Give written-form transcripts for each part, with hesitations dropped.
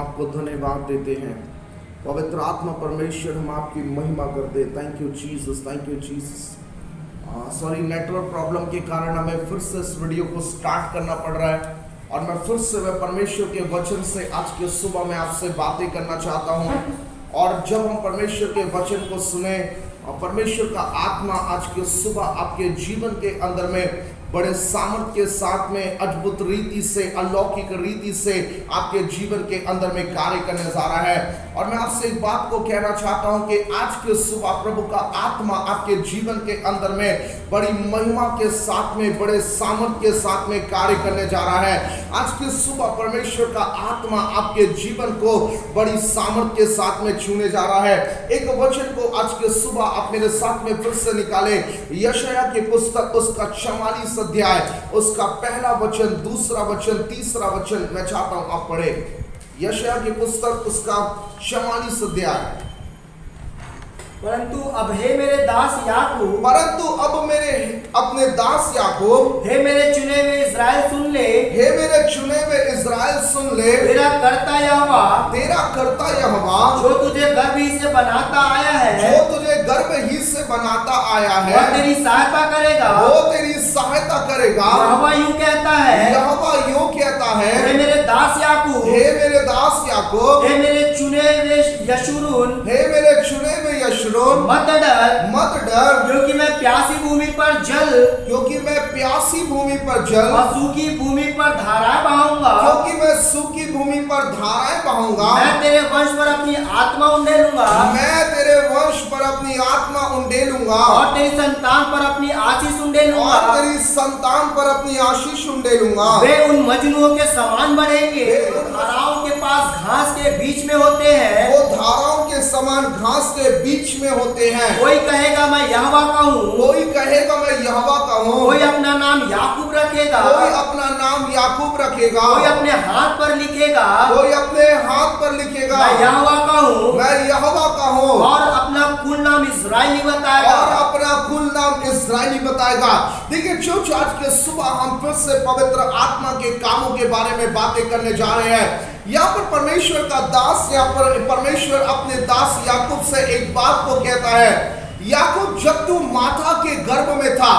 आपको धन्यवाद देते हैं। पवित्र आत्मा परमेश्वर, हम आपकी महिमा करते हैं। Thank you Jesus, thank you Jesus. Sorry, network problem के कारण हमें फिर से इस वीडियो को स्टार्ट करना पड़ रहा है और मैं फिर से परमेश्वर के वचन से आज के सुबह में आपसे बातें करना चाहता हूँ। और जब हम परमेश्वर के वचन को सुने और परमेश्वर का आत्मा आज के सुबह आपके जीवन के अंदर में बड़े सामर्थ के साथ में अद्भुत रीति से, अलौकिक रीति से आपके जीवन के अंदर में कार्य करने जा रहा है। और मैं आपसे एक बात को कहना चाहता हूं कि आज के सुबह प्रभु का आत्मा आपके जीवन के अंदर में बड़ी महिमा के साथ में, बड़े सामर्थ के साथ में कार्य करने जा रहा है। आज के सुबह परमेश्वर का आत्मा आपके जीवन को बड़ी सामर्थ के साथ में छूने जा रहा है। एक वचन को आज के सुबह आप मेरे साथ में फिर से निकाले। यशायाह की पुस्तक उसका 44 अध्याय, उसका पहला वचन, दूसरा वचन, तीसरा वचन मैं चाहता हूं आप पढ़े। यशायाह की पुस्तक उसका 44 अध्याय। परंतु अब हे मेरे दास याकूब, परंतु अब मेरे अपने दास याकूब, हे मेरे चुने हुए इस्राएल सुन ले, हे मेरे चुने हुए इस्राएल सुन ले, तेरा कर्ता यहोवा, तेरा कर्ता यहोवा, जो तुझे गर्भ ही से बनाता आया है, जो तुझे गर्भ ही से बनाता आया है, वह तेरी सहायता करेगा, वो तेरी सहायता करेगा। यहोवा यूं कहता है, यहोवा यूं कहता है, हे मेरे दास याकूब, हे मेरे दास याकूब, हे मेरे चुने हुए यशूरून, हे मेरे चुने हुए यशूरून, मत डर, मत डर, क्योंकि मैं प्यासी भूमि पर जल, क्योंकि मैं प्यासी भूमि पर जल, और सूखी भूमि पर धाराएं बहाऊंगा, क्योंकि मैं सूखी भूमि पर धाराएं बहाऊंगा। मैं तेरे वंश पर अपनी आत्मा उंडेलूंगा, मैं तेरे वंश पर अपनी आत्मा उंडेलूंगा, और तेरी संतान पर अपनी आशीष उंडेलूंगा, और तेरी संतान पर अपनी आशीष उंडेलूंगा। वे उन मजनुओं के समान बढ़ेंगे, धाराओं के पास घास के बीच में होते हैं, वो धाराओं के समान घास के बीच में होते हैं। कोई कहेगा मैं यहोवा का हूँ, कोई कहेगा मैं यहोवा का हूँ, कोई अपना नाम याकूब रखेगा, कोई अपना नाम याकूब रखेगा, कोई अपने हाथ पर लिखेगा, कोई अपने हाथ पर लिखेगा मैं यहोवा का हूँ, मैं यहोवा का हूँ, और अपना कुल नाम इस्राएली बताएगा, और अपना कुल नाम इस्राएली बताएगा। देखिए चर्च, आज के सुबह हम फिर से पवित्र आत्मा के कामों के बारे में बातें करने जा रहे हैं। यहाँ पर परमेश्वर का दास, यहाँ पर परमेश्वर अपने दास याकूब से एक बात को कहता है, याकूब जब तू माता के गर्भ में था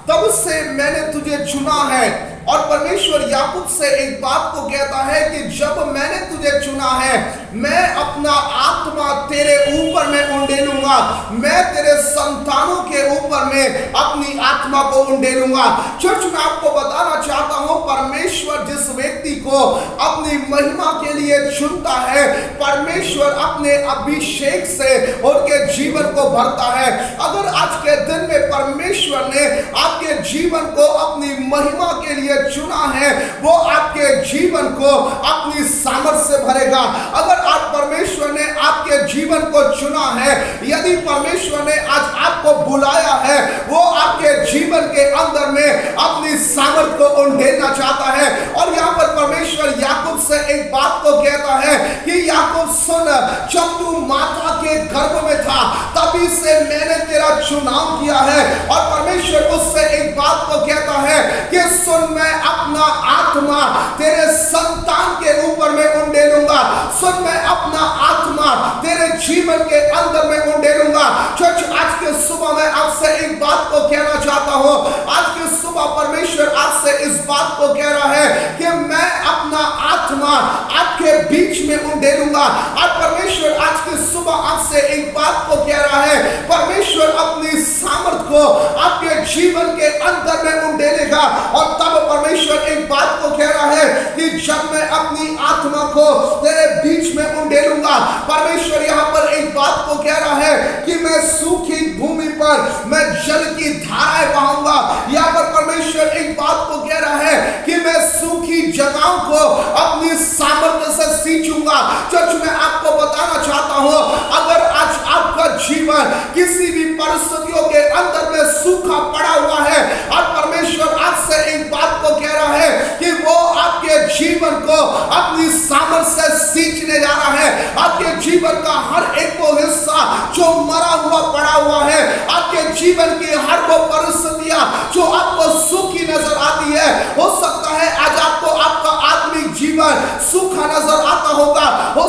तब से मैंने तुझे चुना है। और परमेश्वर याकूब से एक बात को कहता है कि जब मैंने तुझे चुना है, मैं अपना आत्मा तेरे ऊपर में उंडेलूंगा, मैं तेरे संतानों के ऊपर में अपनी आत्मा को उंडेलूंगा। चर्च, मैं आपको बताना चाहता हूं, परमेश्वर जिस व्यक्ति को अपनी महिमा के लिए चुनता है, परमेश्वर अपने अभिषेक से उनके जीवन को भरता है। अगर आज के दिन में परमेश्वर ने आपके जीवन को अपनी महिमा के लिए चुना है, वो आपके जीवन को अपनी सामर्थ से भरेगा। अगर आज परमेश्वर ने आपके जीवन को चुना है, यदि परमेश्वर ने आज आपको बुलाया है, वो आपके जीवन के अंदर में अपनी सामर्थ को उंडेलना चाहता है। और यहाँ पर परमेश्वर याकूब से एक बात को कहता है कि याकूब सुन, जब तू माता के गर्भ में था तभी से मैंने तेरा चुनाव किया है। और परमेश्वर उससे एक बात को कहता है कि सुन, मैं अपना आत्मा तेरे संतान के ऊपर में उंडेलूंगा, सुन, मैं अपना आत्मा तेरे जीवन के अंदर में उंडेलूंगा। चर्च, आज के सुबह मैं आपसे एक बात को कहना चाहता हूं। आज के सुबह परमेश्वर आपसे इस बात को कह रहा है कि मैं अपना आत्मा आपके बीच में उंडेलूंगा। और परमेश्वर आज के सुबह आपसे एक बात को कह रहा है, परमेश्वर अपनी सामर्थ को आपके जीवन के अंदर में उंडेलेगा। और तब परमेश्वर एक बात को कह रहा है कि जब मैं अपनी आत्मा को तेरे बीच में उंडेलूंगा, परमेश्वर यहाँ पर एक बात को कह रहा है कि मैं सूखी भूमि पर मैं जल की धाराएं बहाऊंगा। यहाँ पर परमेश्वर एक बात को कह रहा है कि मैं सूखी जगहों को अपनी सामर्थ्य से सींचूंगा। चर्च, मैं आपको बताना चाहता हूं, अगर आज आपका जीवन किसी भी परिस्थितियों के अंदर में सूखा पड़ा हुआ है, और परमेश्वर आपसे एक बात को कह रहा है कि वो आपके जीवन को अपनी सामर्थ्य से सींचने जा रहा है। आपके जीवन का हर एक वो हिस्सा जो मरा हुआ पड़ा हुआ है, आपके जीवन की हर वो परिस्थितियां जो आपको सूखी नजर आती है, हो सकता है आज आपको आपका आत्मिक जीवन सूखा नजर आता होगा, हो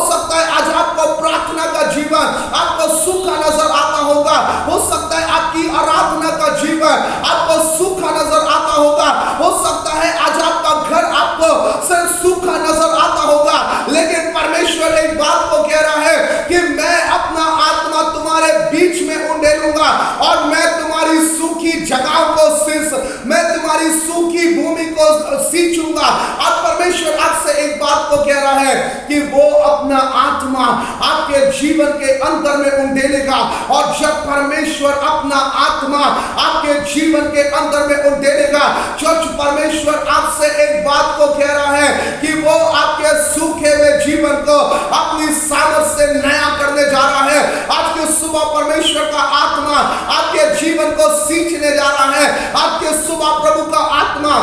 बीच में उंडेलूंगा और मैं तुम्हारी सूखी जगहों को मैं तुम्हारी सूखी भूमि को सींचूंगा। और परमेश्वर आपसे एक बात को कह रहा है कि वो अपना आत्मा आपके जीवन के अंदर में उंडेलेगा। और जब परमेश्वर अपना आत्मा आपके जीवन के अंदर में उंडेलेगा, चर्च, परमेश्वर आपसे एक बात को कह रहा है कि वो आपके सूखे हुए जीवन को अपनी सामर्थ से नया करने जा रहा है। आज के सुबह परमेश्वर का आत्मा आपके जीवन को सींचने जा रहा है। आज के सुबह प्रभु का आत्मा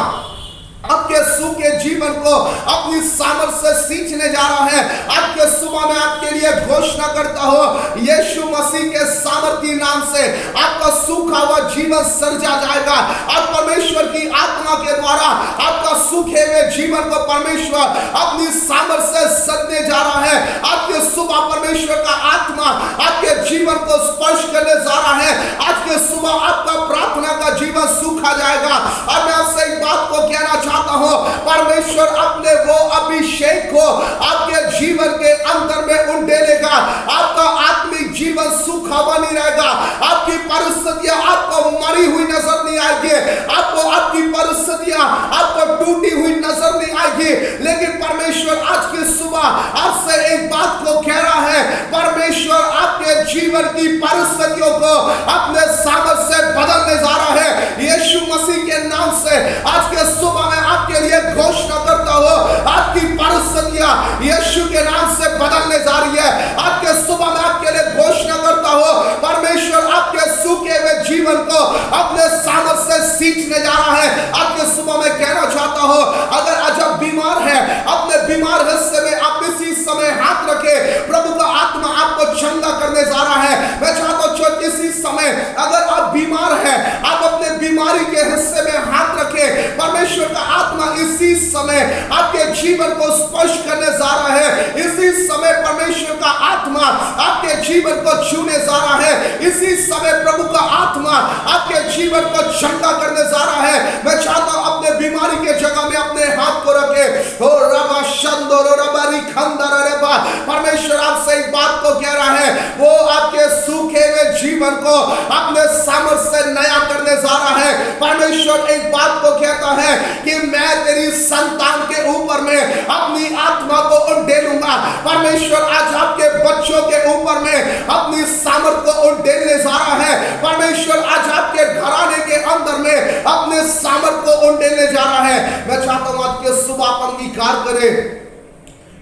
आपके सूखे जीवन को अपनी सामर्थ से सींचने जा रहा है। आज के सुबह में आपके लिए घोषणा करता हूं, यीशु मसीह के सामर्थी नाम से आपका सूखा हुआ जीवन सर्जा जाएगा। और परमेश्वर की आत्मा के द्वारा आपका सूखे हुए जीवन को परमेश्वर अपनी सामर्थ से सदने जा रहा है। आज के सुबह परमेश्वर का आत्मा आपके जीवन को स्पर्श करने जा रहा है। आज के सुबह आपका प्रार्थना का जीवन सूखा जाएगा। और मैं आपसे एक बात को कहना चाहता हूं, परमेश्वर अपने वो अभिषेक को आपके जीवन के अंदर में उंडेलेगा। आपका आत्मिक जीवन सूखा बनी रहेगा। आपकी परिस्थितियां आपको मरी हुई नजर नहीं आएगी। आपको आपकी परिस्थितियां आपको टूटी हुई नजर नहीं आएगी। लेकिन परमेश्वर आज की सुबह आपसे एक बात को कह रहा है, परमेश्वर आपके जीवन की परिस्थितियों को अपने सामर्थ से बदलने जा रहा है। यीशु मसीह के नाम से आज के सुबह में आपके लिए घोषणा करता हूं, आपकी परिस्थितियां यीशु के नाम से बदलने जा रही है। आज के सुबह में आपके लिए घोषणा करता हूं, परमेश्वर आपके सूखे हुए जीवन को अपने सामर्थ से सींचने जा रहा है। आज के सुबह में कहना चाहता हूं, अगर आज आप बीमार है, अपने बीमार हिस्से में आप इसी समय हाथ रखे, प्रभु का आत्मा आपको चंगा करने जा रहा है। मैं चाहता हूं इसी समय अगर आप बीमार है, आप अपने बीमारी के हिस्से में हाथ रखे, परमेश्वर का आत्मा इसी समय आपके जीवन को स्पर्श करने जा रहा है। इसी समय परमेश्वर का आत्मा आपके जीवन को छूने जा रहा है। इसी समय प्रभु का आत्मा आपके जीवन को चंगा करने जा रहा है। मैं चाहता हूं अपने बीमारी के जगह में अपने हाथ को रखे। ओ रबा शंदोरो रबारी खंदर रेबा, परमेश्वर आपसे एक बात को कह रहा है, वो आपके सूखे हुए जीवन को अपने सामर्थ से नया करने जा रहा है। परमेश्वर एक बात को कहता है कि मैं तेरी संतान के ऊपर में अपनी आत्मा को उंडेलूंगा। परमेश्वर आज आपके बच्चों के ऊपर में अपनी सामर्थ को उंडेलने जा रहा है। परमेश्वर आज आपके घराने के अंदर में अपने सामर्थ को उंडेलने जा रहा है। मैं चाहता हूं आज के सुबह आप अंगीकार करें,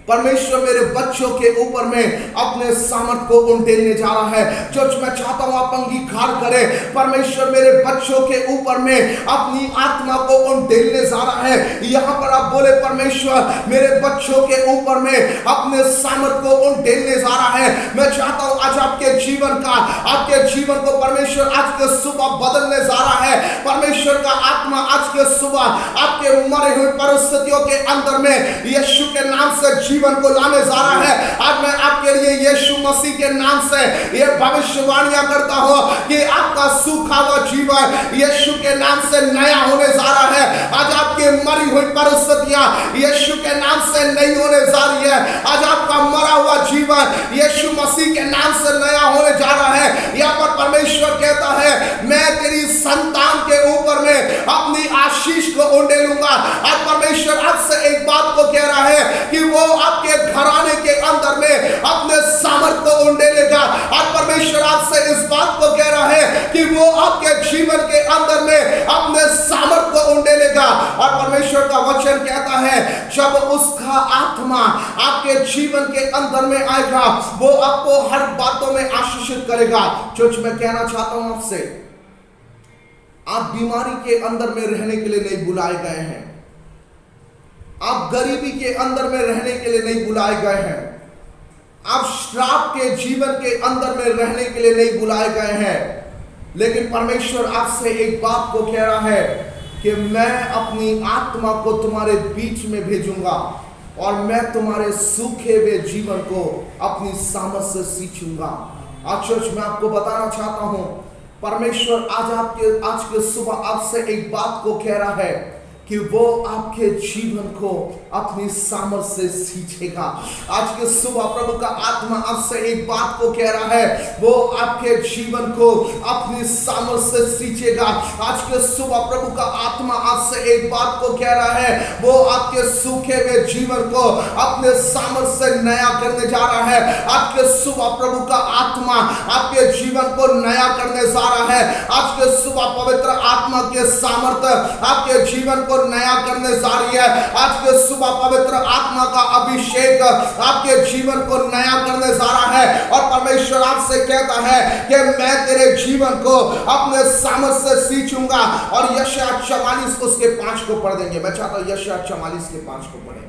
परमेश्वर मेरे बच्चों के ऊपर में अपने सामर्थ को उंडेलने जा रहा है। चर्च, मैं चाहता हूं आप अंगीकार करें, परमेश्वर मेरे बच्चों के ऊपर में अपनी आत्मा को उंडेलने जा रहा है। यहां पर आप बोले, परमेश्वर मेरे बच्चों के ऊपर में अपने सामर्थ को उंडेलने जा रहा है। मैं चाहता हूं आज आपके जीवन को परमेश्वर आज के सुबह बदलने जा रहा है। परमेश्वर का आत्मा आज के सुबह आपके मरे हुए परिस्थितियों के अंदर में यीशु के नाम से जीवन को लाने जा रहा है। आज मैं आपके लिए यीशु मसीह के नाम से ये भविष्यवाणियां करता हूं कि आपका सूखा हुआ जीवन यीशु के नाम से नया होने जा रहा है। आज आपकी मरी हुई परिस्थितियां यीशु के नाम से नई होने जा रही है। आज आपका मरा हुआ जीवन यीशु मसीह के नाम से नया होने जा रहा है। यहाँ पर परमेश्वर कहता है, मैं तेरी संतान के ऊपर में अपनी आशीष को उंडेलूंगा। आज परमेश्वर आपसे एक बात को कह रहा है कि वो आपके घराने के अंदर में अपने सामर्थ को उंडेलेगा। और परमेश्वर आपसे इस बात को कह रहा है कि वो आपके जीवन के अंदर में अपने सामर्थ को उंडेलेगा। और परमेश्वर का वचन कहता है, जब उसका आत्मा आपके जीवन के अंदर में आएगा, वो आपको हर बातों में आशीषित करेगा। चर्च, मैं कहना चाहता हूं आपसे, आप बीमारी के अंदर में रहने के लिए नहीं बुलाए गए हैं। आप गरीबी के अंदर में रहने के लिए नहीं बुलाए गए हैं। आप श्राप के जीवन के अंदर में रहने के लिए नहीं बुलाए गए हैं। लेकिन परमेश्वर आपसे एक बात को कह रहा है कि मैं अपनी आत्मा को तुम्हारे बीच में भेजूंगा और मैं तुम्हारे सूखे हुए जीवन को अपनी सामर्थ से सींचूंगा। आज चर्च, मैं आपको बताना चाहता हूं, परमेश्वर आज के सुबह आपसे एक बात को कह रहा है कि वो आपके जीवन को अपनी सामर्थ्य से सींचेगा। आज के सुबह प्रभु का आत्मा आपसे एक बात को कह रहा है, वो आपके जीवन को अपनी सामर्थ्य से सींचेगा। आज के सुबह प्रभु का आत्मा आपसे एक बात को कह रहा है, वो आपके सूखे हुए जीवन को अपने सामर्थ्य से नया करने जा रहा है। आज के सुबह प्रभु का आत्मा आपके जीवन को नया करने जा रहा है। आज के सुबह पवित्र आत्मा के सामर्थ्य आपके जीवन को नया करने जा रही है। आज के सुबह पवित्र आत्मा का अभिषेक आपके जीवन को नया करने जा रहा है। और परमेश्वर आपसे कहता है कि मैं तेरे जीवन को अपने सामर्थ्य से सींचूंगा। और यशायाह 44 उसके 5 को पढ़ देंगे। मैं चाहता हूं यशायाह 44 के 5 को पढ़ें।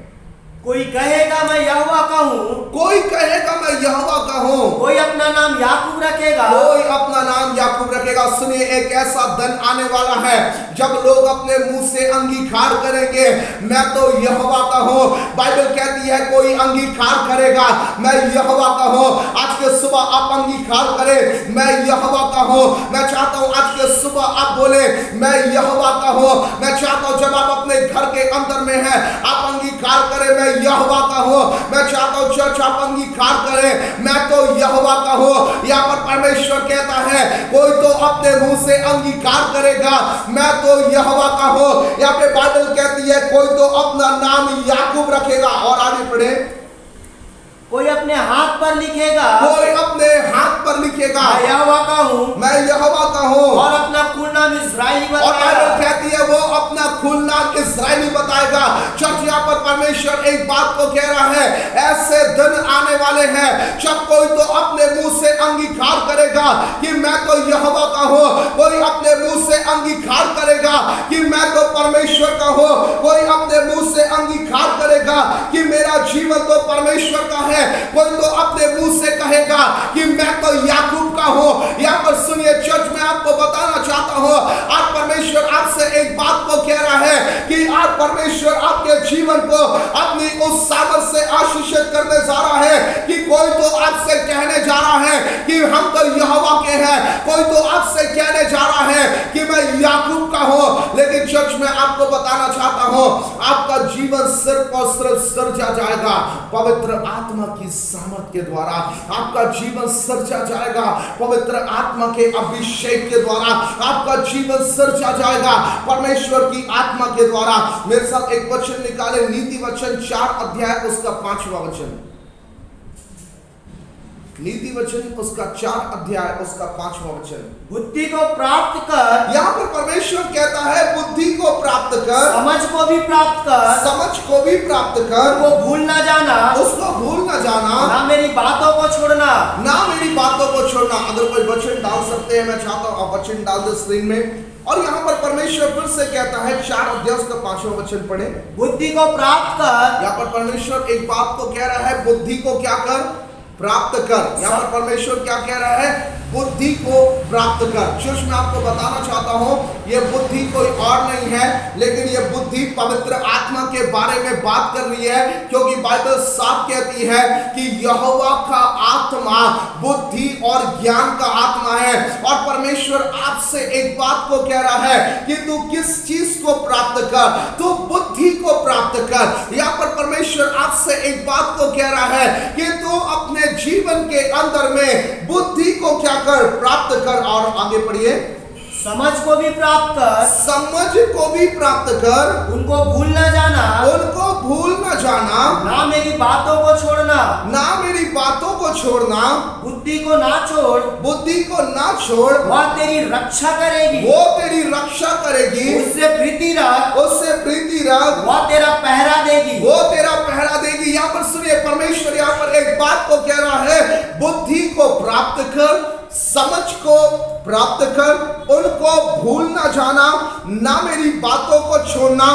कोई कहेगा मैं यहोवा का हूँ, कोई कहेगा मैं यहोवा का हूँ, कोई अपना नाम याकूब रखेगा, कोई अपना नाम याकूब रखेगा। सुनिए, एक ऐसा दिन आने वाला है जब लोग अपने मुंह से अंगीकार करेंगे, मैं तो यहोवा का हूँ। बाइबल कहती है कोई अंगीकार करेगा मैं यहोवा का हूँ। आज के सुबह आप अंगीकार करें मैं यहोवा का हूँ। मैं चाहता हूँ आज के सुबह आप बोले मैं यहोवा का हूँ। मैं चाहता हूँ जब आप अपने घर के अंदर में हैं आप अंगीकार करें मैं यहोवा का हूँ। मैं चाहता हूँ चर्च आप अंगीकार करें मैं तो यहोवा का हूँ। यहाँ पर परमेश्वर कहता है कोई तो अपने मुंह से अंगीकार करेगा मैं तो यहोवा का हूँ। यहाँ पे बाइबल कहती है कोई तो अपना नाम याकूब रखेगा। और आगे पढ़े, कोई अपने हाथ पर लिखेगा, कोई अपने हाथ पर लिखेगा मैं यहोवा का हूँ, मैं यहोवा का हूँ। और अपना कुल नाम इस्राएली और बाइबल बताएगा। कहती है वो अपना खुल नाम इस्राएली बताएगा। चर्च यहाँ पर परमेश्वर एक बात को कह रहा है, ऐसे दिन आने वाले हैं जब कोई तो अपने मुंह से अंगीकार करेगा कि मैं तो यहोवा का हूँ। कोई अपने मुंह से अंगीकार करेगा कि मैं तो परमेश्वर का हूँ। कोई अपने मुंह से अंगीकार करेगा कि मेरा जीवन तो परमेश्वर का है। कोई तो अपने मुंह से कहेगा कि मैं तो याकूब का हूं। यहां पर सुनिए चर्च में आपको बताना चाहता हूं, आज परमेश्वर आपसे एक बात को कह रहा है कि आज परमेश्वर आपके जीवन को अपनी उस सामर्थ से आशीषित करने जा रहा है कि कोई तो आपसे कहने जा रहा है कि हम तो यहोवा के हैं। कोई तो आपसे कहने जा रहा है कि मैं याकूब का हूं। लेकिन चर्च में आपको बताना चाहता हूं आपका जीवन सिर्फ और सिर्फ सृजा जाएगा पवित्र आत्मा की सामर्थ के द्वारा। आपका जीवन सृजा जाएगा पवित्र आत्मा के अभिषेक के द्वारा। आपका जीवन सृजा जाएगा परमेश्वर की आत्मा के द्वारा। मेरे साथ एक वचन निकाले, नीति वचन 4 अध्याय उसका 5वां वचन। नीति वचन उसका 4 अध्याय उसका 5वां वचन। बुद्धि को प्राप्त कर, यहाँ पर परमेश्वर कहता है बुद्धि को प्राप्त कर, समझ को भी प्राप्त कर, समझ को भी प्राप्त कर, वो भूल ना जाना, उसको भूल न जाना, ना मेरी बातों को छोड़ना, ना मेरी बातों को छोड़ना। अगर कोई वचन डाल सकते हैं मैं चाहता हूं आप वचन डाल दे स्क्रीन में। और यहाँ पर परमेश्वर फिर से कहता है 4 अध्याय उसका 5वां वचन पढ़े। बुद्धि को प्राप्त कर, यहाँ पर परमेश्वर एक बात को कह रहा है बुद्धि को क्या कर, प्राप्त कर। यहाँ पर परमेश्वर क्या कह रहा है, बुद्धि को प्राप्त कर। चर्च में आपको बताना चाहता हूं ये बुद्धि कोई और नहीं है लेकिन ये बुद्धि पवित्र आत्मा के बारे में बात कर रही है, क्योंकि बाइबल साफ कहती है कि यहोवा का आत्मा बुद्धि और ज्ञान का आत्मा है। और परमेश्वर आपसे एक बात को कह रहा है कि तू किस चीज को प्राप्त कर, तू बुद्धि को प्राप्त कर। यहाँ पर परमेश्वर आपसे एक बात को कह रहा है कि तू अपने जीवन के अंदर में बुद्धि को क्या कर, प्राप्त कर। और आगे पढ़िए, समझ को भी प्राप्त कर, समझ को भी प्राप्त कर, उनको भूल न जाना, उनको भूल न जाना, ना मेरी बातों को छोड़ना, ना मेरी बातों को छोड़ना, बुद्धि को ना छोड़, बुद्धि को ना छोड़, वह तेरी रक्षा करेगी, वो तेरी रक्षा करेगी, उससे प्रीति रख, उससे प्रीति रख, वह तेरा पहरा देगी, वो तेरा पहरा देगी। यहाँ पर सुनिए परमेश्वर यहाँ पर एक बात को कह रहा है, बुद्धि को प्राप्त कर, समझ को प्राप्त कर, उनको भूल ना जाना, ना मेरी बातों को छोड़ना,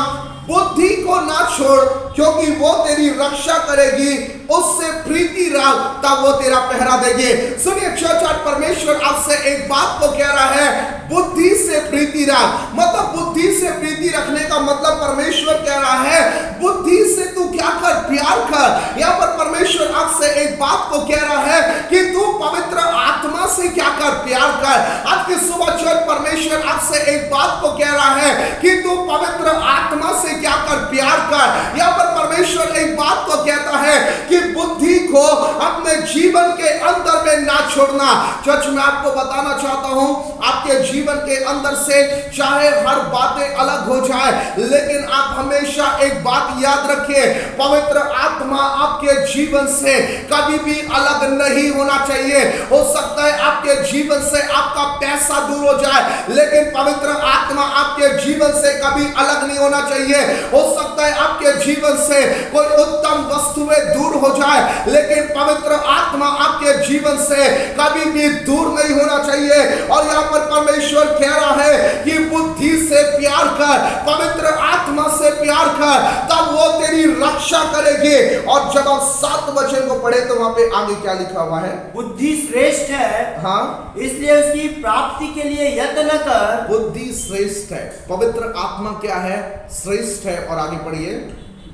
बुद्धि को ना छोड़ क्योंकि वो तेरी रक्षा करेगी, उससे प्रीति रख तब वो तेरा पहरा देगी। सुनिए चर्च, आज परमेश्वर आपसे एक बात को कह रहा है, बुद्धि से प्रीति रख। मतलब बुद्धि से प्रीति रखने का मतलब परमेश्वर कह रहा है बुद्धि से तू क्या कर, प्यार कर। यहाँ पर परमेश्वर आपसे एक बात को कह रहा है कि तू पवित्र आत्मा से क्या कर, प्यार कर। आज की सुबह चर्च परमेश्वर आपसे एक बात को कह रहा है कि तू पवित्र आत्मा से क्या कर, प्यार कर। यहाँ पर परमेश्वर एक बात को कहता है कि बुद्धि को अपने जीवन के अंदर में ना छोड़ना। चर्च में आपको बताना चाहता हूं, आपके जीवन के अंदर से चाहे हर बातें अलग हो जाए, लेकिन आप हमेशा एक बात याद रखिए, पवित्र आत्मा आपके जीवन से कभी भी अलग नहीं होना चाहिए। हो सकता है आपके जीवन से आपका पैसा दूर हो जाए, लेकिन पवित्र आत्मा आपके जीवन से कभी अलग नहीं होना चाहिए। हो सकता है आपके जीवन से कोई उत्तम वस्तुएं दूर हो जाए, लेकिन पवित्र आत्मा आपके जीवन से कभी भी दूर नहीं होना चाहिए। और यहाँ पर परमेश्वर कह रहा है कि बुद्धि से प्यार कर, पवित्र आत्मा से प्यार कर, तब वो तेरी रक्षा करेगी। और जब आप 7 वचन को पढ़े तो वहां पे आगे क्या लिखा हुआ है? बुद्धि श्रेष्ठ है, हाँ, इसलिए उसकी प्राप्ति के लिए यत्न कर। बुद्धि श्रेष्ठ है, पवित्र आत्मा क्या है? श्रेष्ठ है। और आगे पढ़िए,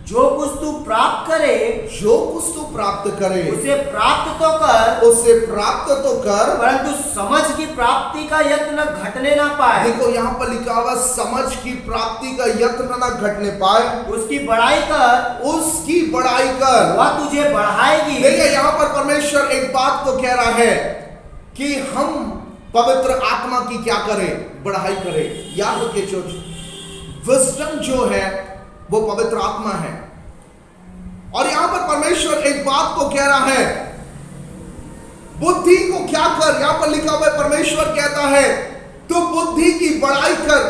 जो कुछ तू प्राप्त करे, जो कुछ तू प्राप्त करे उसे प्राप्त तो कर, उसे प्राप्त तो कर, परंतु समझ की प्राप्ति का यत्न घटने ना पाए। देखो यहाँ पर लिखा हुआ, समझ की प्राप्ति का यत्न न घटने पाए, उसकी बड़ाई कर, उसकी बड़ाई कर, वह तुझे बढ़ाएगी। देखिए यहाँ पर परमेश्वर एक बात को कह रहा है कि हम पवित्र आत्मा की क्या करें? बढ़ाई करें। याद रखिए चोच, विजडम जो है वो पवित्र आत्मा है। और यहां पर परमेश्वर एक बात को कह रहा है, बुद्धि को क्या कर। यहां पर लिखा हुआ है, परमेश्वर कहता है तू बुद्धि की बढ़ाई कर।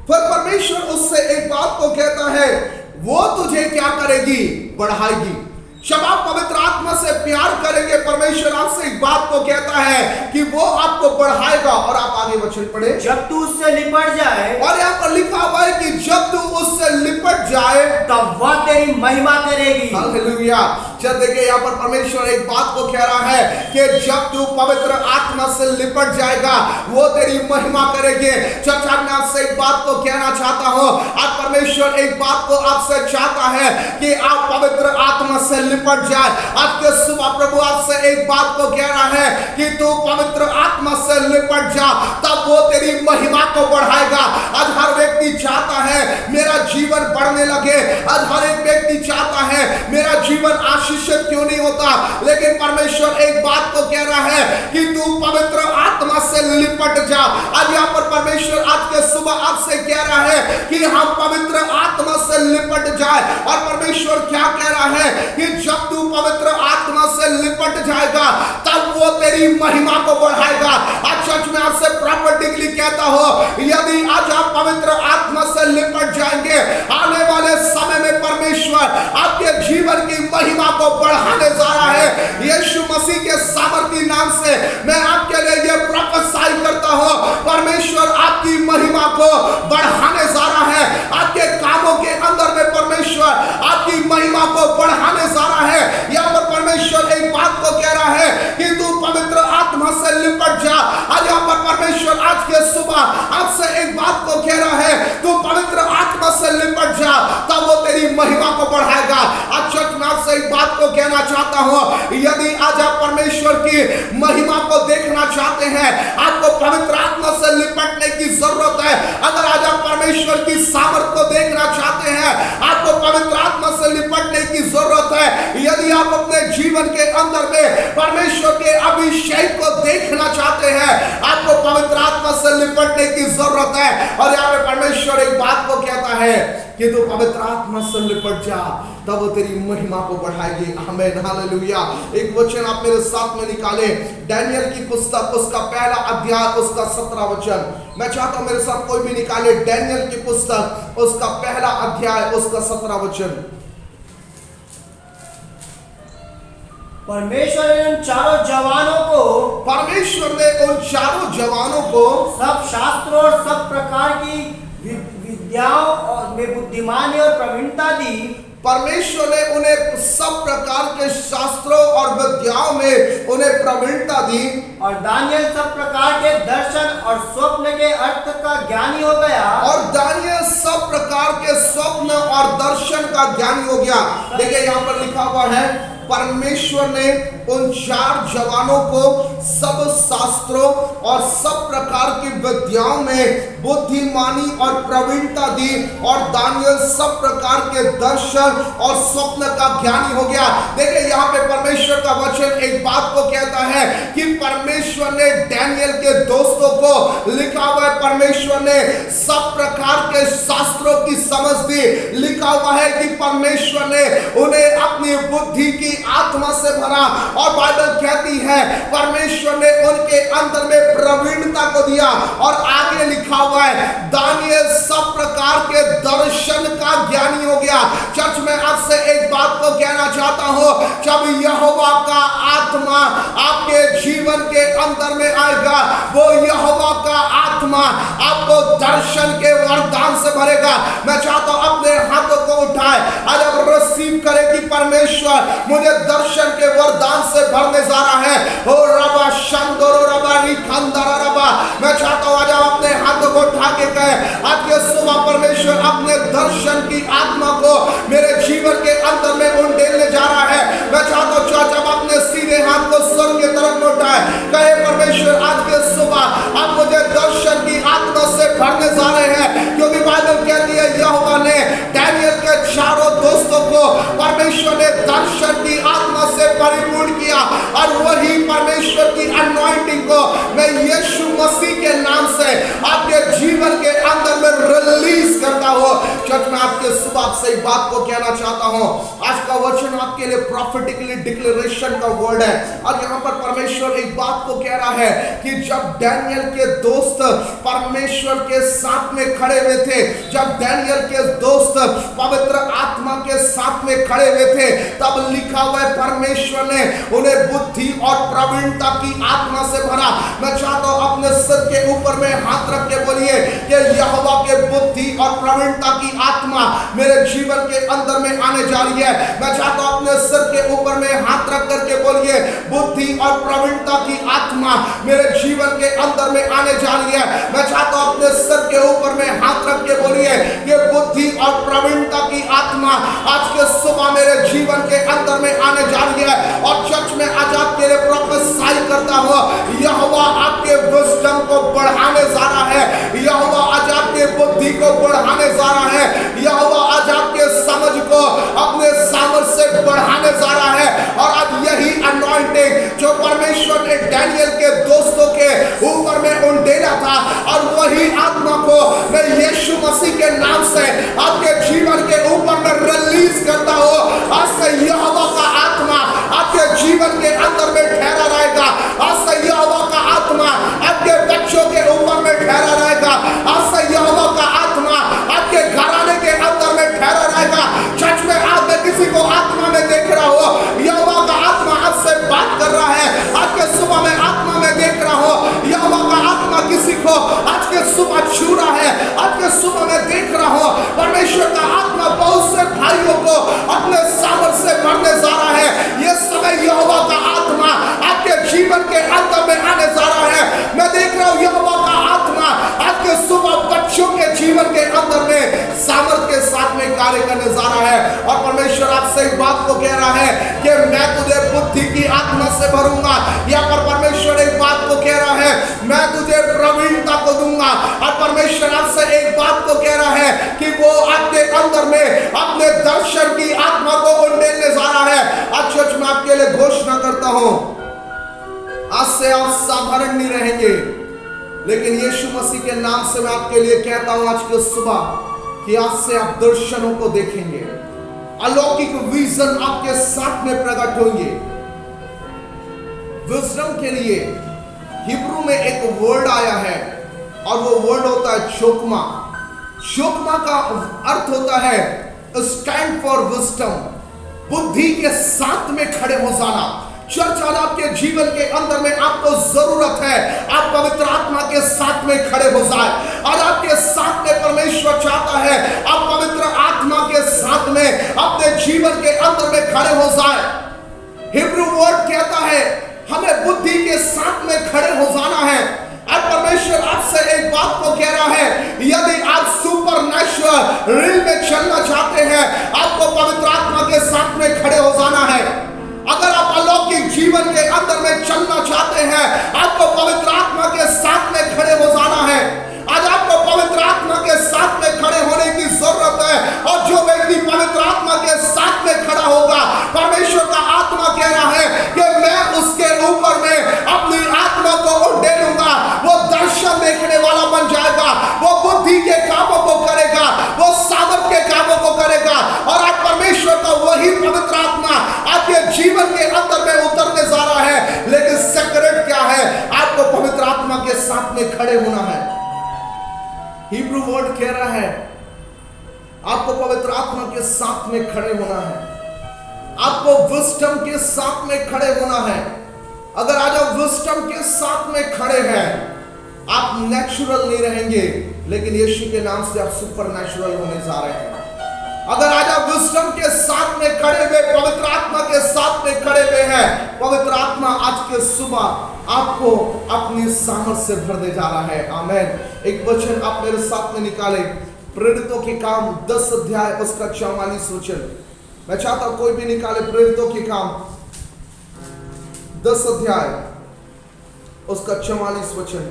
फिर परमेश्वर उससे एक बात को कहता है, वो तुझे क्या करेगी? बढ़ाएगी। जब आप पवित्र आत्मा से प्यार करेंगे, परमेश्वर आपसे एक बात को कहता है कि वो आपको बढ़ाएगा। और आप आगे वचन पढ़े, जब तू उससे लिपट जाए, और यहाँ पर लिखा हुआ है कि जब तू उससे लिपट जाए तब वह तेरी महिमा करेगी। हालेलुया। चल देखिए यहाँ पर परमेश्वर एक बात को कह रहा है कि जब तू पवित्र आत्मा से लिपट जाएगा, वो तेरी महिमा करेगी। चर्चा में आपसे एक बात को कहना चाहता हूं, आज परमेश्वर एक बात को आपसे चाहता है कि आप पवित्र आत्मा से लिपट जाए। आज के सुबह प्रभु आपसे एक बात को कह रहा है कि तू पवित्र आत्मा से लिपट जा, तब वो तेरी महिमा को बढ़ाएगा। आज हर व्यक्ति चाहता है मेरा जीवन बढ़ने लगे, आज हर एक व्यक्ति चाहता है मेरा जीवन आशीषित क्यों नहीं होता, लेकिन परमेश्वर एक बात को कह रहा है कि तू पवित्र आत्मा से लिपट जा। आज यहाँ पर परमेश्वर आज के सुबह आपसे कह रहा है कि हम पवित्र आत्मा से लिपट जाए। और परमेश्वर क्या कह रहा है कि जब तू पवित्र आत्मा से लिपट जाएगा, तब वो तेरी महिमा को बढ़ाएगा। आज चर्च में आपसे प्रॉपर्टिकली कहता हो, यदि आज आप पवित्र आत्मा से लिपट जाएंगे, आने वाले समय में परमेश्वर आपके जीवन की महिमा को बढ़ाने जा रहा है। यीशु मसीह के सामर्थी नाम से मैं आपके लिए ये प्रोफेसाई करता हूं, परमेश्वर आपकी महिमा को बढ़ाने जा रहा है। आपके कामों के अंदर में परमेश्वर आपकी महिमा को बढ़ाने जा रहा है। यहाँ पर परमेश्वर एक बात को कह रहा है कि तू पवित्र आत्मा से लिपट जा। आज यहाँ पर परमेश्वर आज के सुबह आपसे एक बात को कह रहा है, तू पवित्र आत्मा से लिपट जा, तब वो तेरी महिमा को बढ़ाएगा। आज चर्च में आपसे एक बात को कहना चाहता हूं, यदि आज आप परमेश्वर की महिमा को देखना चाहते हैं, आपको पवित्र आत्मा से लिपटने की जरूरत है। अगर आज आप परमेश्वर की सामर्थ को देखना चाहते हैं, आपको पवित्र आत्मा से लिपटने की जरूरत है। यदि आप अपने जीवन के अंदर में परमेश्वर के अभिषेक को देखना चाहते हैं, आपको पवित्र आत्मा से लिपटने की जरूरत है। और यहाँ पे परमेश्वर एक बात को कहता है कि तू पवित्र आत्मा से लिपट जा, तब वो तेरी महिमा को बढ़ाएगी। आमीन, हालेलुया। एक वचन आप मेरे साथ में निकाले, डैनियल की पुस्तक उसका पहला अध्याय उसका 17 वचन। मैं चाहता हूं मेरे साथ कोई भी निकाले, डैनियल की पुस्तक उसका पहला अध्याय उसका 17 वचन। परमेश्वर ने उन चारों जवानों को सब शास्त्रों और सब प्रकार की विद्याओं में बुद्धिमानी और प्रवीणता दी। परमेश्वर ने उन्हें सब प्रकार के शास्त्रों और विद्याओं में उन्हें प्रवीणता दी। और दानियल सब प्रकार के दर्शन और स्वप्न के अर्थ का ज्ञानी हो गया। और दानियल सब प्रकार के स्वप्न और दर्शन का ज्ञानी हो गया। देखिए यहाँ पर लिखा हुआ है परमेश्वर ने उन 4 जवानों को सब शास्त्रों और सब प्रकार की विद्याओं में बुद्धिमानी और प्रवीणता दी, और दानियल सब प्रकार के दर्शन और स्वप्न का ज्ञानी हो गया। देखिए यहाँ पे परमेश्वर का वचन एक बात को कहता है कि परमेश्वर ने डैनियल के दोस्तों को, लिखा हुआ है परमेश्वर ने सब प्रकार के शास्त्रों की समझ दी। लिखा हुआ है कि परमेश्वर ने उन्हें अपनी बुद्धि की आत्मा से भरा, और बाइबल कहती है परमेश्वर ने उनके अंदर में प्रवीणता को दिया। और आगे लिखा हुआ है दानियल सब प्रकार के दर्शन का ज्ञानी हो गया। चर्च में आपसे एक बात को कहना चाहता हूं, जब यहोवा का आत्मा आपके जीवन के अंदर में आएगा, वो यहोवा का आत्मा आपको दर्शन के वरदान से भरेगा। मैं चाहता हूं अपने हाथों को उठाए, आज अब रिसीव करें कि परमेश्वर मुझे दर्शन के वरदान से भरने जा रहा है। ओ रबा शंदरो रबा निखंदरा रबा, मैं चाहता हूं आज आप अपने हाथों को उठा के कहे, आज के सुबह परमेश्वर अपने दर्शन की आत्मा को मेरे जीवन के अंदर में उंडेलने जा रहा है। मैं चाहता हूं चर्च अब अपने सीधे हाथ को स्वर्ग की तरफ उठाए, कहे परमेश्वर आज के सुबह आप मुझे दर्शन की आत्मा से भरने जा रहे हैं, क्योंकि बाइबल कहती है यहोवा ने डैनियल के 4 दोस्तों को परमेश्वर ने दर्शन की आत्मा से परिपूर्ण किया। और वही परमेश्वर की अनॉइंटिंग को मैं यीशु मसीह के नाम से आपके जीवन के अंदर में रिलीज करता हूं। चर्च में आपके सुबह से एक बात को कहना चाहता हूं, आज का वचन आपके लिए प्रॉफिटिकली डिक्लेरेशन का वर्ड है। और यहां पर परमेश्वर एक बात को कह रहा है कि जब डैनियल के दोस्त परमेश्वर के साथ में खड़े हुए थे, जब डैनियल के दोस्त पवित्र आत्मा के साथ में खड़े हुए थे, तब लिखा हुआ है परमेश्वर ने उन्हें बुद्धि और प्रवीणता की आत्मा से भरा। मैं चाहता हूं अपने सिर के ऊपर में हाथ रख के बोलिए कि यहोवा के बुद्धि और प्रवीणता की आत्मा मेरे जीवन के अंदर में आने जा रही है। मैं चाहता हूं अपने सिर के ऊपर में हाथ रख करके बोलिए बुद्धि और प्रवीणता की आत्मा मेरे जीवन के अंदर में आने जा रही है। मैं चाहता हूं अपने सिर के ऊपर में हाथ रख के बोलिए कि बुद्धि और प्रवीणता की आत्मा आज के सुबह मेरे जीवन के अंदर में आने जा रही है। और चर्च में आज आपके लिए प्रोफेसाई करता हूं, यहोवा आपके विजडम को बढ़ाने जा रहा है, यहोवा आज आपके बुद्धि को बढ़ाने जा रहा है, यहोवा आज आपके समझ को अपने सामर्थ्य से बढ़ाने जा रहा है। और आज यही अनॉइंटिंग जो परमेश्वर ने डैनियल के दोस्तों के ऊपर में उंडेला था, और वही आत्मा को मैं यीशु मसीह के नाम से आपके जीवन के ऊपर में रिलीज करता हूं। आज से यहोवा का आत्मा आपके जीवन के अंदर में ठहरा रहेगा। आज से यहोवा का आत्मा आपके बच्चों के ऊपर में ठहरा रहेगा। आज से यहोवा का आत्मा आपके घराने के अंदर में ठहरा रहेगा। चर्च में आज मैं किसी को आत्मा में देख रहा हूं, यहोवा का आत्मा आपसे बात कर रहा है। आज के सुबह में आत्मा में देख रहा हूं, यहोवा का आत्मा किसी को आज के सुबह छू रहा है। आज के सुबह में देख रहा हूं परमेश्वर का आत्मा बहुत से भाइयों को अपने सामर्थ्य से भरने जा रहा है। ये समय यहोवा का आत्मा आपके जीवन के अंदर में आने जा रहा है। मैं देख रहा हूं यहोवा का आत्मा आज के सुबह बच्चों के जीवन के अंदर में सामर्थ्य के साथ में कार्य करने जा रहा है। और परमेश्वर आपसे एक बात को कह रहा है कि मैं तुझे बुद्धि की आत्मा से भरूंगा। यहाँ पर परमेश्वर एक बात को कह रहा है, मैं तुझे प्रवीणता को दूंगा। और परमेश्वर आपसे एक बात को कह रहा है कि वो आपके अंदर में अपने दर्शन की आत्मा को उंडेलने जा रहा है। आज चर्च में आपके लिए घोषणा करता हूं, आज से आप साधारण नहीं रहेंगे, लेकिन यीशु मसीह के नाम से मैं आपके लिए कहता हूं आज के सुबह कि आज से आप दर्शनों को देखेंगे, अलौकिक विजन आपके साथ में प्रकट होंगे। विजडम के लिए हिब्रू में एक वर्ड आया है, और वो वर्ड होता है चोकमा। चोकमा का अर्थ होता है स्टैंड फॉर विजडम, बुद्धि के साथ में खड़े हो जाना। चर्च आज आपके जीवन के अंदर में आपको जरूरत है आप पवित्र आत्मा के साथ में खड़े हो जाए। और आपके साथ में परमेश्वर चाहता है आप पवित्र आत्मा के साथ में अपने जीवन के अंदर में खड़े हो जाए। हिब्रू वर्ड कहता है हमें बुद्धि के साथ में खड़े हो जाना है। और परमेश्वर आपसे एक बात को कह रहा है, यदि आप सुपरनैचुरल रील में चलना चाहते हैं, आपको पवित्र आत्मा के साथ में खड़े हो जाना है। अगर आप अलौकिक जीवन के अंदर में चलना चाहते हैं, आपको पवित्र आत्मा के साथ में खड़े हो जाना है। आज आपको पवित्र आत्मा के साथ में खड़े होने की जरूरत है। और जो व्यक्ति पवित्र आत्मा के साथ में खड़ा होगा, परमेश्वर का आत्मा कह रहा है कि मैं उसके ऊपर में अपनी आत्मा को उंडेलूंगा। वो दर्शन देखने वाला बन जाएगा, वो बुद्धि के कामों को करेगा, वो सामर्थ के कामों को करेगा। और आज परमेश्वर का वही पवित्र आत्मा आपके जीवन के अंदर में उतरने जा रहा है। लेकिन सेक्रेट क्या है? आपको पवित्र आत्मा के साथ में खड़े होना है। हिब्रू वर्ड कह रहा है आपको पवित्र आत्मा के साथ में खड़े होना है, आपको विस्डम के साथ में खड़े होना है। अगर आज आप विस्डम के साथ में खड़े हैं, आप नेचुरल नहीं रहेंगे, लेकिन यीशु के नाम से आप सुपर नेचुरल होने जा रहे हैं। अगर आज आप विस्डम के साथ में खड़े हुए, पवित्र आत्मा के साथ में खड़े हुए हैं, पवित्र आत्मा आज के सुबह आपको अपनी सामर्थ से भरने जा रहा है। आमेन। एक वचन आप मेरे साथ में निकाले, प्रेरितों के काम 10 अध्याय उसका 44 वचन। मैं चाहता हूं कोई भी निकाले प्रेरितों के काम 10 अध्याय उसका 44 वचन।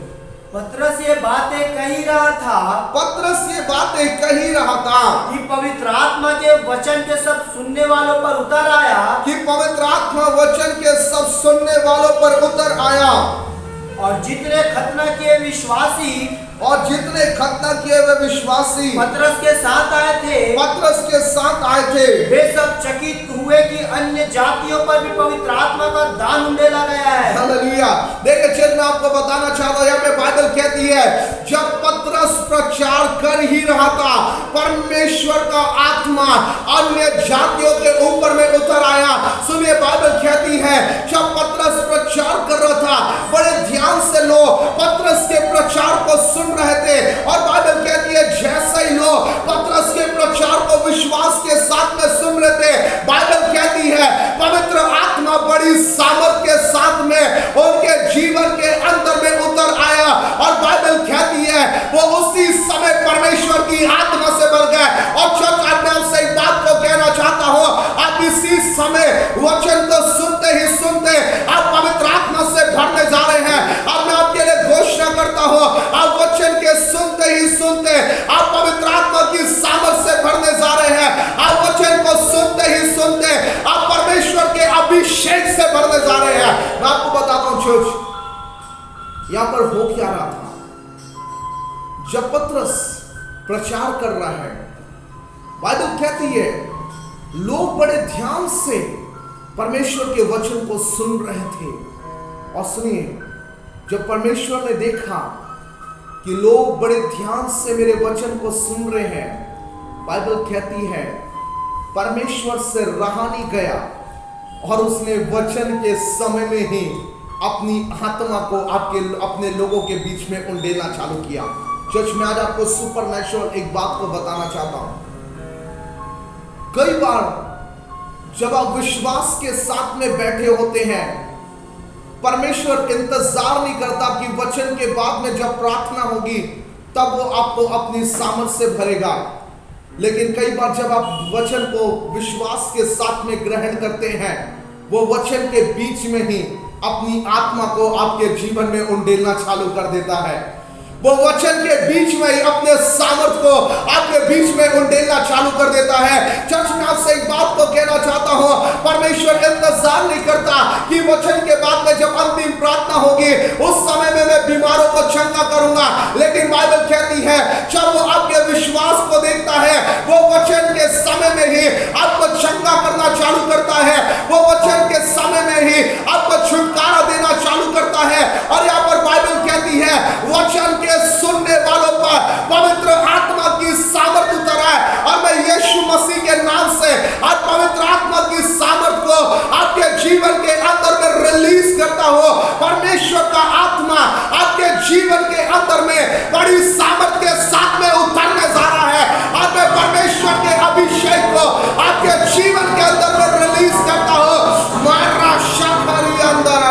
पतरस ये बातें कही रहा था, पतरस ये बातें कही रहा था कि पवित्र आत्मा के वचन के सब सुनने वालों पर उतर आया, कि पवित्र आत्मा वचन के सब सुनने वालों पर उतर आया। और जितने खतना किए विश्वासी, और जितने खतना किए हुए विश्वासी पतरस के साथ आए थे, पतरस के साथ आए थे, वे सब चकित हुए कि अन्य जातियों पर भी पवित्र आत्मा का दान उंडेला गया है। हालेलुया। देखिए चल मैं आपको बताना चाहता हूं, यहाँ पे बाइबल कहती है जब पतरस प्रचार कर ही रहा था, परमेश्वर का आत्मा अन्य जातियों के ऊपर में उतर आया। सुनिए बाइबल कहती है जब पतरस प्रचार कर रहा था, बड़े ध्यान से लोग पतरस के प्रचार को सुन रहे थे। और बाइबल कहती है जैसे ही लोग पतरस के प्रचार को विश्वास के साथ में सुन रहे थे, बाइबल कहती है पवित्र आत्मा बड़ी सामर्थ के साथ में उनके जीवन के अंदर में उतर आया। और बाइबल कहती है वो उसी समय परमेश्वर की आत्मा से भर गए। और चर्च आज मैं आपसे एक बात को कहना चाहता हूं, आप इसी समय वचन को सुनते ही सुनते आप पवित्र आत्मा से भरने जा रहे हैं। अब मैं आपके लिए घोषणा करता हूं, आप वचन के सुनते ही सुनते आप पवित्र आत्मा की सामर्थ से भरने जा रहे हैं। आप वचन को सुनते ही सुनते आप परमेश्वर के अभिषेक से भरने जा रहे हैं। मैं आपको बताता हूं चर्च, यहां पर हो क्या रहा था। जब पतरस प्रचार कर रहा है, बाइबल कहती है लोग बड़े ध्यान से परमेश्वर के वचन को सुन रहे थे। और सुनिए, जब परमेश्वर ने देखा कि लोग बड़े ध्यान से मेरे वचन को सुन रहे हैं, बाइबल कहती है परमेश्वर से रहा नहीं गया और उसने वचन के समय में ही अपनी आत्मा को अपने लोगों के बीच में उंडेलना चालू किया। चर्च में आज आपको सुपरनैचुरल एक बात को बताना चाहता हूं। कई बार जब आप विश्वास के साथ में बैठे होते हैं, परमेश्वर इंतजार नहीं करता कि वचन के बाद में जब प्रार्थना होगी तब वो आपको अपनी सामर्थ से भरेगा। लेकिन कई बार जब आप वचन को विश्वास के साथ में ग्रहण करते हैं, वो वचन के बीच में ही अपनी आत्मा को आपके जीवन में उंडेलना चालू कर देता है। वो वचन के बीच में ही अपने सामर्थ को आपके बीच में उंडेलना चालू कर देता है। चर्च में आपसे एक बात को कहना चाहता हूं, परमेश्वर इंतजार नहीं करता कि वचन के बाद में जब अंतिम प्रार्थना होगी उस समय में मैं बीमारों को चंगा करूंगा। लेकिन बाइबल कहती है जब वो आपके विश्वास को देखता है, वो वचन के समय में ही आपको चंगा करना चालू करता है। वो वचन के समय में ही आपको छुटकारा देना चालू करता है। और यहाँ पर बाइबल कहती है वचन के सुनने वालों पर पवित्र आत्मा की सामर्थ उतर है। और मैं यीशु मसीह के नाम से आज पवित्र आत्मा की सामर्थ को आपके जीवन के अंदर में रिलीज करता हूं। परमेश्वर का आत्मा आपके जीवन के अंदर में बड़ी सामर्थ के साथ में उतरने जा रहा है। और मैं परमेश्वर के अभिषेक को आपके जीवन के अंदर में रिलीज करता हूं। मारा शखरी अंदर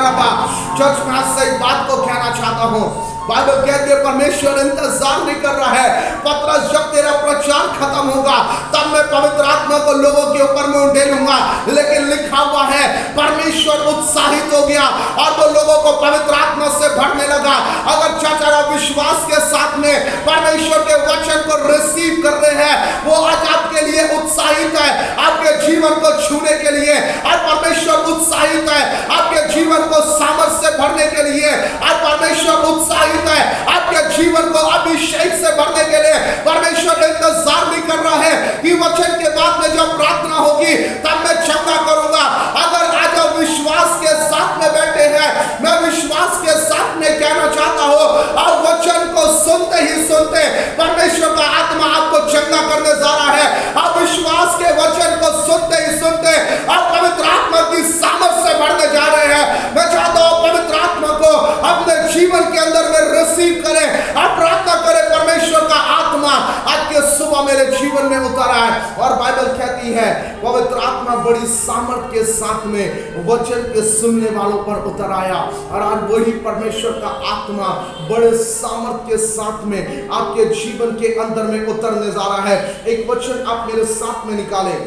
चर्च में आज से एक बात को कहना चाहता हूँ, बाइबल कहती है परमेश्वर इंतजार नहीं कर रहा है पतरस जब तेरा प्रचार खत्म होगा तब मैं पवित्र आत्मा को लोगों के ऊपर में उंडेलूंगा, लेकिन लिखा हुआ है परमेश्वर उत्साहित हो गया और वो लोगों को पवित्र आत्मा से भरने लगा। अगर चाचा विश्वास के साथ में परमेश्वर के वचन को रिसीव कर रहे हैं, वो आज आपके लिए उत्साहित है आपके जीवन को छूने के लिए, और परमेश्वर उत्साहित है आपके जीवन को सामर्थ से भरने के लिए, और परमेश्वर उत्साहित है आपके जीवन को अभिषेक से भरने के लिए। परमेश्वर इंतजार नहीं कर रहा है कि वचन के बाद में जब प्रार्थना होगी तब मैं क्षमा करूंगा। अगर आज आप विश्वास के साथ में बैठे हैं, मैं विश्वास के साथ में कहना चाहता हूं, और वचन को सुनते ही सुनते परमेश्वर का आत्मा आपको चंगा करने जा रहा है। आप विश्वास के वचन को सुनते ही सुनते आप पवित्र आत्मा की सामर्थ से बढ़ने जा रहे हैं। मैं चाहता हूं पवित्र आत्मा को अपने जीवन के अंदर में रिसीव करें और प्रार्थना करें, परमेश्वर का आत्मा आज के सुबह मेरे जीवन में उतरा है। और बाइबल कहती है पवित्र आत्मा बड़ी सामर्थ के साथ में वचन के सुनने वालों पर उतर आया, और आज वही परमेश्वर का आत्मा बड़े सामर्थ के साथ में आपके जीवन के अंदर में उतरने जा रहा है। एक वचन आप मेरे साथ में निकालें,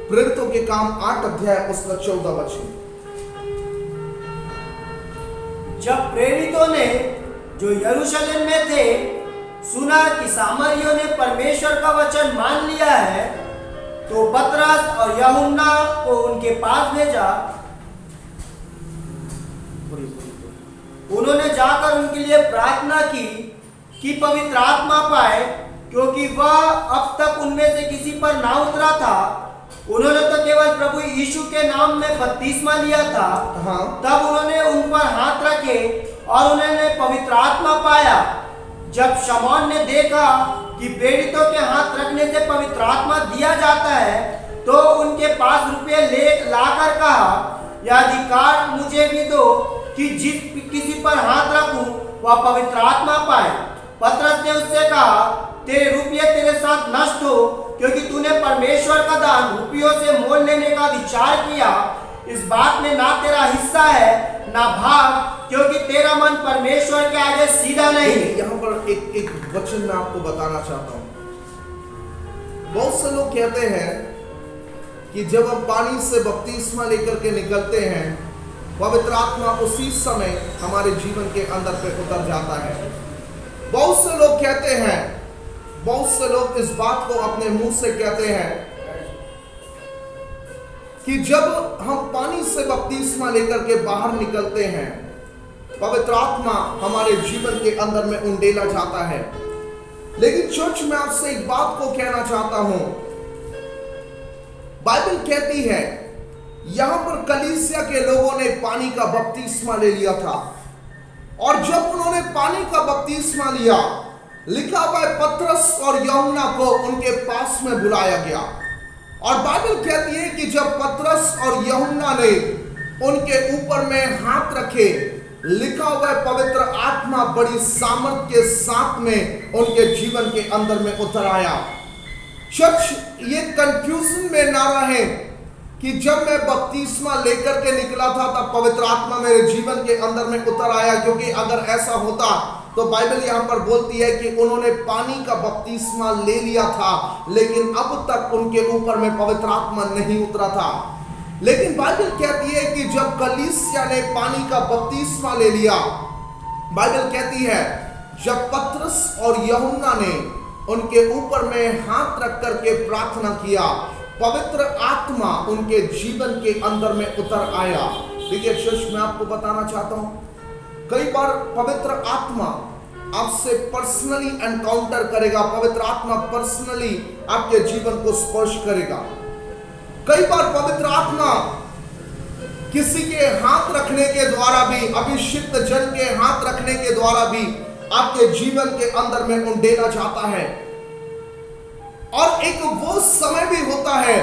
प्रेरितों के काम 8 अध्याय उसका 14 वचन। जब प्रेरितों ने जो यरूशलेम में थे सुना कि सामरियों ने परमेश्वर का वचन मान लिया है, तो पतरस और यूहन्ना को उनके पास भेजा। उन्होंने जाकर उनके लिए प्रार्थना की कि पवित्र आत्मा पाए, क्योंकि वह अब तक उनमें से किसी पर ना उतरा था। उन्होंने तो केवल प्रभु यीशु के नाम में बपतिस्मा लिया था। तब उन्होंने उन पर हाथ रखे और उन्होंने पवित्र आत्मा पाया। जब शमौन ने देखा कि प्रेरितों के हाथ रखने से पवित्र आत्मा दिया जाता है, तो उनके पास रुपये लाकर कहा, यह अधिकार मुझे भी दो कि जिस किसी पर हाथ रखूं वह पवित्र आत्मा पाए। पतरस ने उससे कहा, तेरे रुपये तेरे साथ नष्ट हो, क्योंकि तूने परमेश्वर का दान रुपयों से मोल लेने का विचार किया। इस बात में ना तेरा हिस्सा है ना भाग, क्योंकि तेरा मन परमेश्वर के आगे सीधा नहीं। यहाँ पर एक वचन मैं आपको बताना चाहता हूँ। बहुत से लोग कहते हैं कि जब हम पानी से बपतिस्मा लेकर के निकलते हैं, पवित्र आत्मा उसी समय हमारे जीवन के अंदर पे उतर जाता है। बहुत से लोग कहते हैं, बहुत से लोग इस बात को अपने मुंह से कहते हैं कि जब हम पानी से बपतिस्मा लेकर के बाहर निकलते हैं, पवित्र आत्मा हमारे जीवन के अंदर में उंडेला जाता है। लेकिन चर्च में आपसे एक बात को कहना चाहता हूं, बाइबल कहती है यहां पर कलीसिया के लोगों ने पानी का बपतिस्मा ले लिया था, और जब उन्होंने पानी का बपतिस्मा लिया, लिखा हुआ है पतरस और यूहन्ना को उनके पास में बुलाया गया। और बाइबल कहती है कि जब पतरस और यूहन्ना ने उनके ऊपर में हाथ रखे, लिखा हुआ है पवित्र आत्मा बड़ी सामर्थ के साथ में उनके जीवन के अंदर में उतर आया। चर्च ये कंफ्यूजन में ना रहे कि जब मैं बपतिस्मा लेकर के निकला था तब पवित्र आत्मा मेरे जीवन के अंदर में उतर आया, क्योंकि अगर ऐसा होता तो बाइबल यहां पर बोलती है कि उन्होंने पानी का बपतिस्मा ले लिया था, लेकिन अब तक उनके ऊपर में पवित्र आत्मा नहीं उतरा था। लेकिन बाइबल कहती है कि जब कलीसिया ने पानी का बपतिस्मा ले लिया, बाइबल कहती है जब पतरस और यूहन्ना ने उनके ऊपर में हाथ रख करके प्रार्थना किया, पवित्र आत्मा उनके जीवन के अंदर में उतर आया। देखिए चर्च मैं आपको बताना चाहता हूं, कई बार पवित्र आत्मा आपसे पर्सनली एनकाउंटर करेगा, पवित्र आत्मा पर्सनली आपके जीवन को स्पर्श करेगा। कई बार पवित्र आत्मा किसी के हाथ रखने के द्वारा भी, अभिषिक्त जन के हाथ रखने के द्वारा भी आपके जीवन के अंदर में उंडेला जाता है। और एक वो समय भी होता है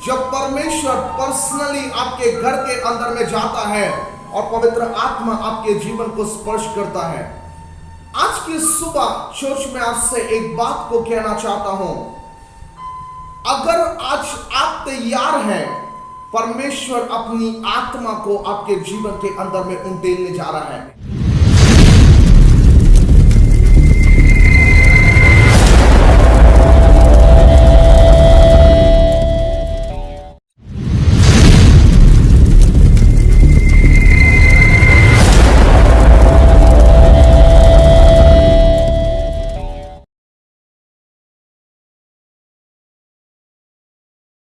जब परमेश्वर पर्सनली आपके घर के अंदर में जाता है और पवित्र आत्मा आपके जीवन को स्पर्श करता है। आज की सुबह चर्च में आपसे एक बात को कहना चाहता हूं, अगर आज आप तैयार हैं परमेश्वर अपनी आत्मा को आपके जीवन के अंदर में उंडेलने जा रहा है।